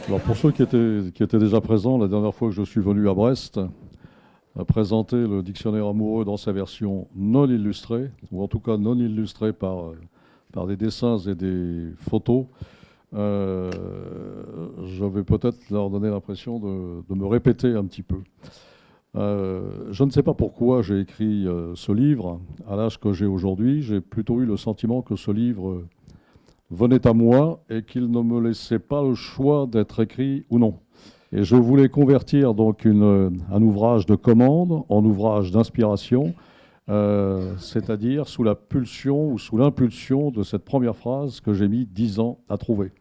Alors pour ceux qui étaient déjà présents la dernière fois que je suis venu à Brest, à présenter le dictionnaire amoureux dans sa version non illustrée, ou en tout cas non illustrée par des dessins et des photos, je vais peut-être leur donner l'impression de me répéter un petit peu. Je ne sais pas pourquoi j'ai écrit ce livre. À l'âge que j'ai aujourd'hui, j'ai plutôt eu le sentiment que ce livre venait à moi et qu'il ne me laissait pas le choix d'être écrit ou non. Et je voulais convertir donc un ouvrage de commande en ouvrage d'inspiration, c'est-à-dire sous la pulsion ou sous l'impulsion de cette première phrase que j'ai mis 10 ans à trouver.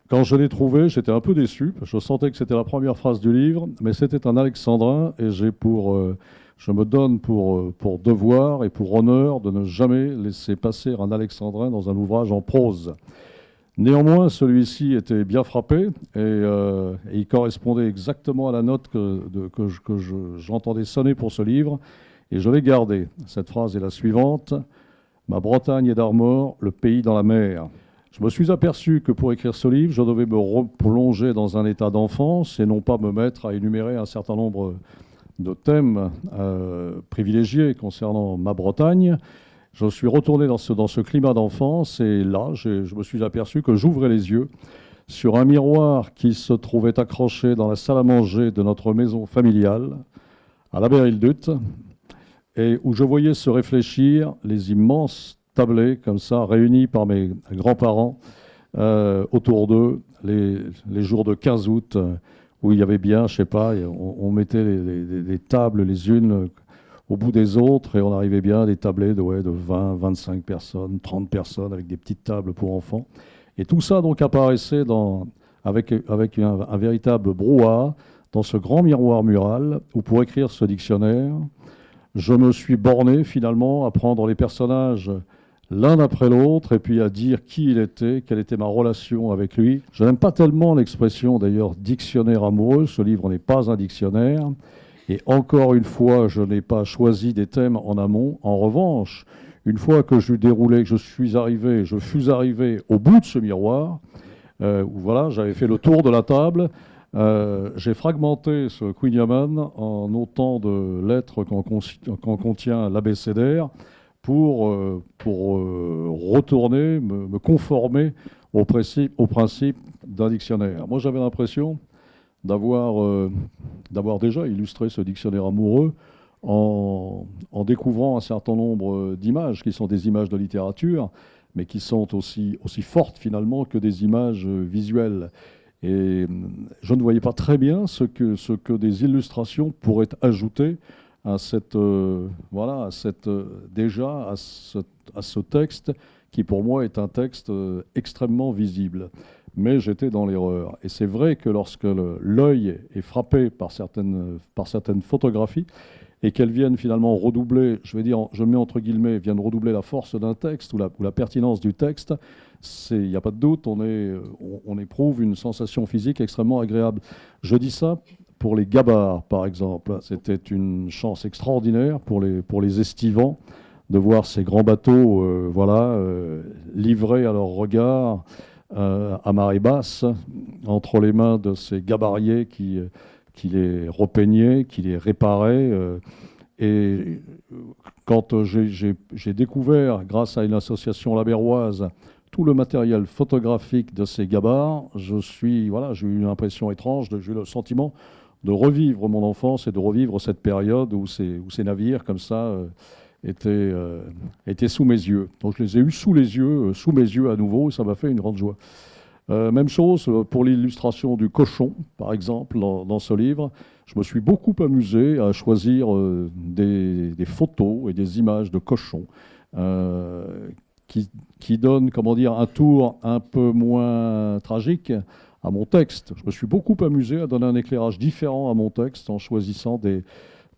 Quand je l'ai trouvé, j'étais un peu déçu, parce que je sentais que c'était la première phrase du livre, mais c'était un alexandrin, et je me donne pour devoir et pour honneur de ne jamais laisser passer un alexandrin dans un ouvrage en prose. Néanmoins, celui-ci était bien frappé, et il correspondait exactement à la note que j'entendais sonner pour ce livre, et je l'ai gardé. Cette phrase est la suivante: « Ma Bretagne est d'Armor, le pays dans la mer ». Je me suis aperçu que pour écrire ce livre, je devais me replonger dans un état d'enfance et non pas me mettre à énumérer un certain nombre de thèmes privilégiés concernant ma Bretagne. Je suis retourné dans ce climat d'enfance et là, je me suis aperçu que j'ouvrais les yeux sur un miroir qui se trouvait accroché dans la salle à manger de notre maison familiale, à la Berildut, et où je voyais se réfléchir les immenses tablés comme ça, réunis par mes grands-parents autour d'eux, les jours de 15 août, où il y avait bien, je sais pas, on mettait les tables les unes au bout des autres et on arrivait bien à des tablés de 20, 25 personnes, 30 personnes avec des petites tables pour enfants. Et tout ça donc apparaissait avec un véritable brouhaha dans ce grand miroir mural où pour écrire ce dictionnaire, je me suis borné finalement à prendre les personnages l'un après l'autre, et puis à dire qui il était, quelle était ma relation avec lui. Je n'aime pas tellement l'expression d'ailleurs dictionnaire amoureux, ce livre n'est pas un dictionnaire, et encore une fois, je n'ai pas choisi des thèmes en amont. En revanche, une fois que je déroulé, que je fus arrivé au bout de ce miroir, où voilà, j'avais fait le tour de la table, j'ai fragmenté ce Queen Yaman en autant de lettres qu'en contient l'abécédaire, pour retourner, me conformer au principe d'un dictionnaire. Moi, j'avais l'impression d'avoir déjà illustré ce dictionnaire amoureux en découvrant un certain nombre d'images, qui sont des images de littérature, mais qui sont aussi fortes finalement que des images visuelles. Et je ne voyais pas très bien ce que des illustrations pourraient ajouter à ce texte qui pour moi est un texte extrêmement visible. Mais j'étais dans l'erreur. Et c'est vrai que lorsque l'œil est frappé par certaines photographies et qu'elles viennent finalement redoubler, je le mets entre guillemets, viennent redoubler la force d'un texte ou la pertinence du texte, il n'y a pas de doute, on éprouve une sensation physique extrêmement agréable. Je dis ça pour les gabarres, par exemple. C'était une chance extraordinaire pour les estivants de voir ces grands bateaux livrés à leur regard à marée basse, entre les mains de ces gabariers qui les repeignaient, qui les réparaient. Et quand j'ai découvert, grâce à une association labéroise, tout le matériel photographique de ces gabarres, j'ai eu une impression étrange, j'ai eu le sentiment de revivre mon enfance et de revivre cette période où ces navires comme ça étaient sous mes yeux. Donc je les ai eus sous mes yeux à nouveau, et ça m'a fait une grande joie. Même chose pour l'illustration du cochon, par exemple, dans ce livre. Je me suis beaucoup amusé à choisir des photos et des images de cochons qui donnent, un tour un peu moins tragique à mon texte. Je me suis beaucoup amusé à donner un éclairage différent à mon texte en choisissant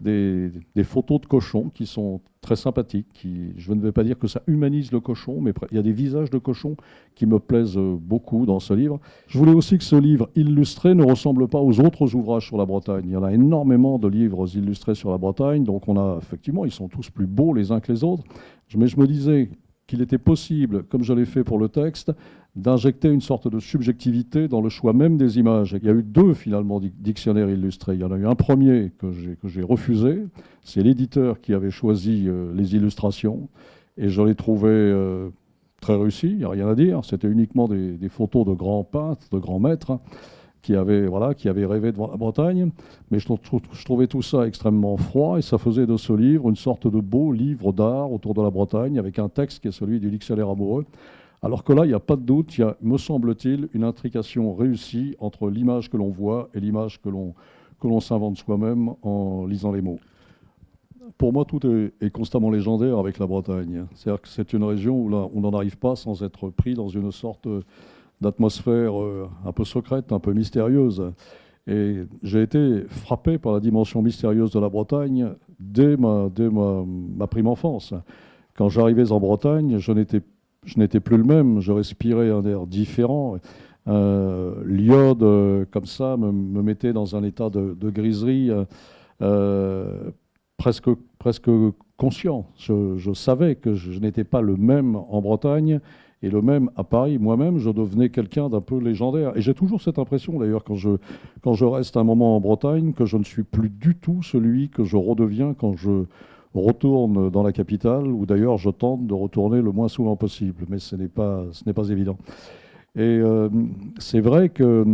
des photos de cochons qui sont très sympathiques. Je ne vais pas dire que ça humanise le cochon, mais il y a des visages de cochons qui me plaisent beaucoup dans ce livre. Je voulais aussi que ce livre illustré ne ressemble pas aux autres ouvrages sur la Bretagne. Il y en a énormément de livres illustrés sur la Bretagne, donc effectivement, ils sont tous plus beaux les uns que les autres. Mais je me disais qu'il était possible, comme je l'ai fait pour le texte, d'injecter une sorte de subjectivité dans le choix même des images. Il y a eu 2, finalement, dictionnaires illustrés. Il y en a eu un premier que j'ai refusé. C'est l'éditeur qui avait choisi les illustrations. Et je l'ai trouvé très réussi, il n'y a rien à dire. C'était uniquement des photos de grands peintres, de grands maîtres, qui avaient rêvé de la Bretagne. Mais je trouvais tout ça extrêmement froid, et ça faisait de ce livre une sorte de beau livre d'art autour de la Bretagne, avec un texte qui est celui du dictionnaire amoureux. Alors que là, il n'y a pas de doute, il y a, me semble-t-il, une intrication réussie entre l'image que l'on voit et l'image que l'on s'invente soi-même en lisant les mots. Pour moi, tout est constamment légendaire avec la Bretagne. C'est-à-dire que c'est une région où là, on n'en arrive pas sans être pris dans une sorte d'atmosphère un peu secrète, un peu mystérieuse. Et j'ai été frappé par la dimension mystérieuse de la Bretagne dès ma prime enfance. Quand j'arrivais en Bretagne, je n'étais plus le même, je respirais un air différent. L'iode, comme ça, me mettait dans un état de griserie presque conscient. Je savais que je n'étais pas le même en Bretagne et le même à Paris. Moi-même, je devenais quelqu'un d'un peu légendaire. Et j'ai toujours cette impression, d'ailleurs, quand je reste un moment en Bretagne, que je ne suis plus du tout celui que je redeviens quand je retourne dans la capitale, où d'ailleurs je tente de retourner le moins souvent possible, mais ce n'est pas évident. Et c'est vrai que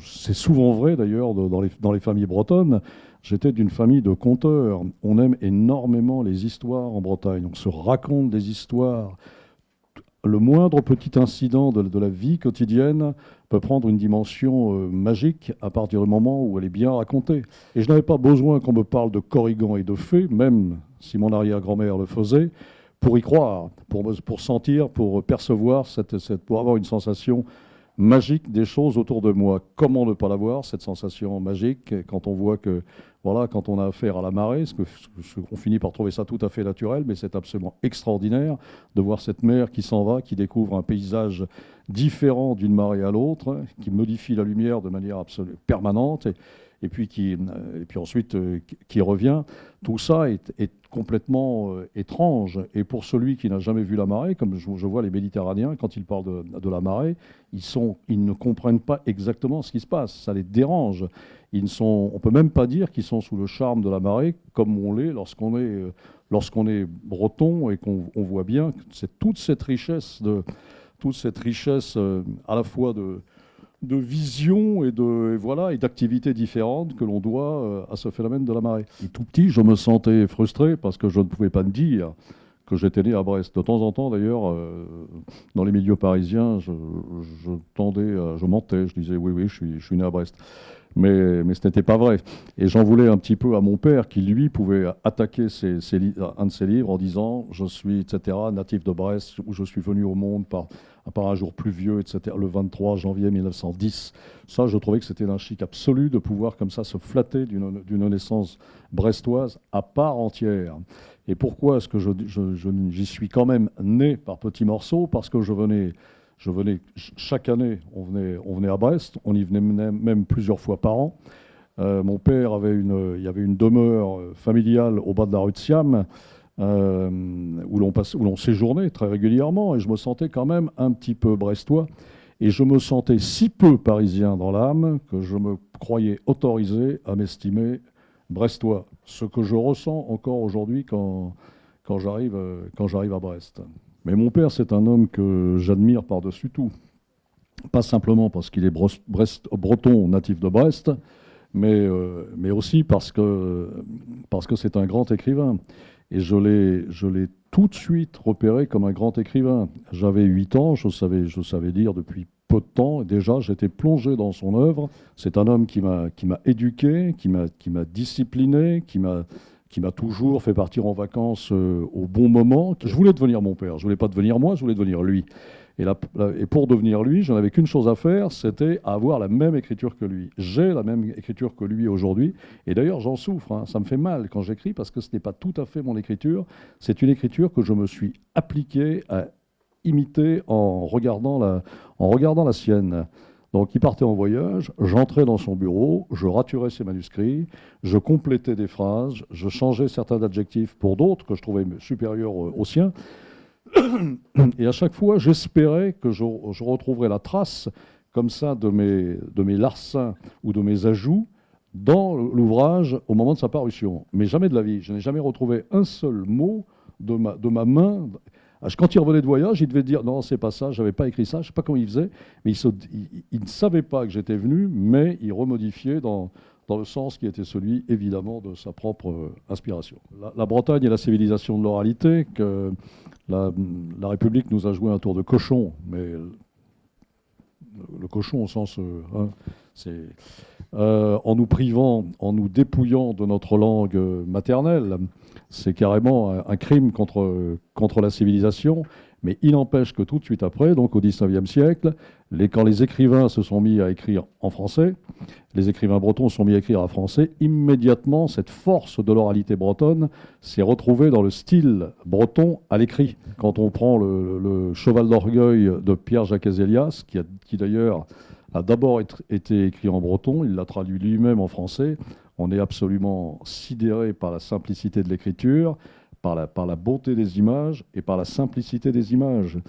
c'est souvent vrai d'ailleurs dans les familles bretonnes, j'étais d'une famille de conteurs. On aime énormément les histoires en Bretagne, on se raconte des histoires. Le moindre petit incident de la vie quotidienne peut prendre une dimension magique à partir du moment où elle est bien racontée. Et je n'avais pas besoin qu'on me parle de Corrigan et de fées, même si mon arrière-grand-mère le faisait, pour y croire, pour sentir, pour percevoir, pour avoir une sensation magique des choses autour de moi. Comment ne pas l'avoir, cette sensation magique, quand on voit que, voilà, quand on a affaire à la marée, on finit par trouver ça tout à fait naturel, mais c'est absolument extraordinaire de voir cette mer qui s'en va, qui découvre un paysage différent d'une marée à l'autre, qui modifie la lumière de manière absolument permanente, et puis ensuite qui revient. Tout ça est complètement étrange. Et pour celui qui n'a jamais vu la marée, comme je vois les Méditerranéens, quand ils parlent de la marée, ils ne comprennent pas exactement ce qui se passe. Ça les dérange. On ne peut même pas dire qu'ils sont sous le charme de la marée, comme on l'est lorsqu'on est breton et qu'on voit bien que c'est toute cette richesse à la fois de vision et d'activités différentes que l'on doit à ce phénomène de la marée. Et tout petit, je me sentais frustré parce que je ne pouvais pas me dire que j'étais né à Brest. De temps en temps, d'ailleurs, dans les milieux parisiens, je mentais, je disais oui, je suis né à Brest. Mais ce n'était pas vrai. Et j'en voulais un petit peu à mon père qui, lui, pouvait attaquer un de ses livres en disant « Je suis, etc., natif de Brest, où je suis venu au monde par un jour pluvieux, etc., le 23 janvier 1910. » Ça, je trouvais que c'était d'un chic absolu de pouvoir comme ça se flatter d'une naissance brestoise à part entière. Et pourquoi est-ce que j'y suis quand même né par petits morceaux? Parce que je venais chaque année, on venait à Brest, on y venait même plusieurs fois par an. Mon père il y avait une demeure familiale au bas de la rue de Siam, où l'on séjournait très régulièrement, et je me sentais quand même un petit peu brestois. Et je me sentais si peu parisien dans l'âme que je me croyais autorisé à m'estimer brestois. Ce que je ressens encore aujourd'hui quand j'arrive à Brest. Mais mon père, c'est un homme que j'admire par-dessus tout. Pas simplement parce qu'il est breton, natif de Brest, mais aussi parce que c'est un grand écrivain. Et je l'ai tout de suite repéré comme un grand écrivain. J'avais 8 ans, je savais lire depuis peu de temps. Et déjà, j'étais plongé dans son œuvre. C'est un homme qui m'a éduqué, qui m'a discipliné, qui m'a toujours fait partir en vacances au bon moment. Je voulais devenir mon père. Je voulais pas devenir moi, je voulais devenir lui. Et pour devenir lui, je n'avais qu'une chose à faire, c'était avoir la même écriture que lui. J'ai la même écriture que lui aujourd'hui. Et d'ailleurs, j'en souffre, hein. Ça me fait mal quand j'écris parce que ce n'est pas tout à fait mon écriture. C'est une écriture que je me suis appliqué à imiter en regardant la sienne. Donc il partait en voyage, j'entrais dans son bureau, je raturais ses manuscrits, je complétais des phrases, je changeais certains adjectifs pour d'autres que je trouvais supérieurs aux siens. Et à chaque fois, j'espérais que je retrouverais la trace, comme ça, de mes larcins ou de mes ajouts dans l'ouvrage au moment de sa parution. Mais jamais de la vie. Je n'ai jamais retrouvé un seul mot de ma main. Quand il revenait de voyage, il devait dire non, c'est pas ça, j'avais pas écrit ça, je ne sais pas comment il faisait, mais il ne savait pas que j'étais venu, mais il remodifiait dans le sens qui était celui, évidemment, de sa propre inspiration. La Bretagne est la civilisation de l'oralité, que la République nous a joué un tour de cochon, mais le cochon au sens... en nous privant, en nous dépouillant de notre langue maternelle, c'est carrément un crime contre la civilisation. Mais il n'empêche que tout de suite après, donc au XIXe siècle, quand les écrivains se sont mis à écrire en français, les écrivains bretons se sont mis à écrire en français, immédiatement, cette force de l'oralité bretonne s'est retrouvée dans le style breton à l'écrit. Quand on prend le Cheval d'orgueil de Pierre-Jacques Ezélias, qui d'ailleurs a d'abord été écrit en breton, il l'a traduit lui-même en français, on est absolument sidéré par la simplicité de l'écriture, par la beauté des images et par la simplicité des images.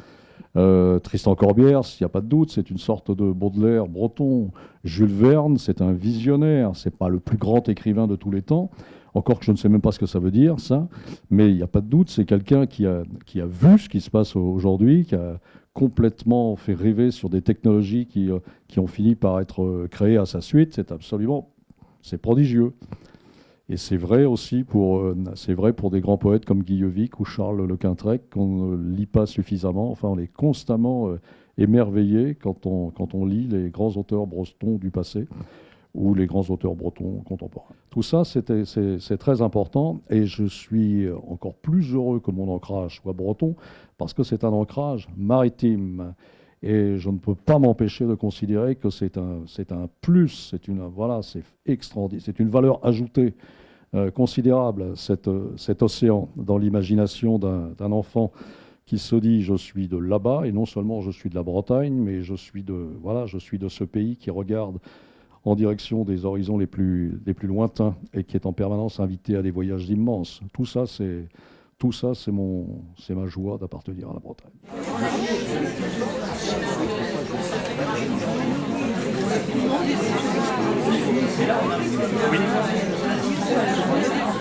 Tristan Corbière, il n'y a pas de doute, c'est une sorte de Baudelaire breton. Jules Verne, c'est un visionnaire, c'est pas le plus grand écrivain de tous les temps, encore que je ne sais même pas ce que ça veut dire, ça, mais il n'y a pas de doute, c'est quelqu'un qui a vu ce qui se passe aujourd'hui, qui a complètement fait rêver sur des technologies qui ont fini par être créées à sa suite. C'est prodigieux. Et c'est vrai aussi pour des grands poètes comme Guillevic ou Charles Le Quintrec qu'on ne lit pas suffisamment. Enfin, on est constamment émerveillé quand on lit les grands auteurs bretons du passé ou les grands auteurs bretons contemporains. Tout ça, c'est très important et je suis encore plus heureux que mon ancrage soit breton parce que c'est un ancrage maritime. Et je ne peux pas m'empêcher de considérer que c'est un plus, c'est extraordinaire, c'est une valeur ajoutée considérable, cet océan, dans l'imagination d'un enfant qui se dit je suis de là-bas, et non seulement je suis de la Bretagne, mais je suis de ce pays qui regarde en direction des horizons les plus lointains et qui est en permanence invité à des voyages immenses. Tout ça, c'est ma joie d'appartenir à la Bretagne. Oui.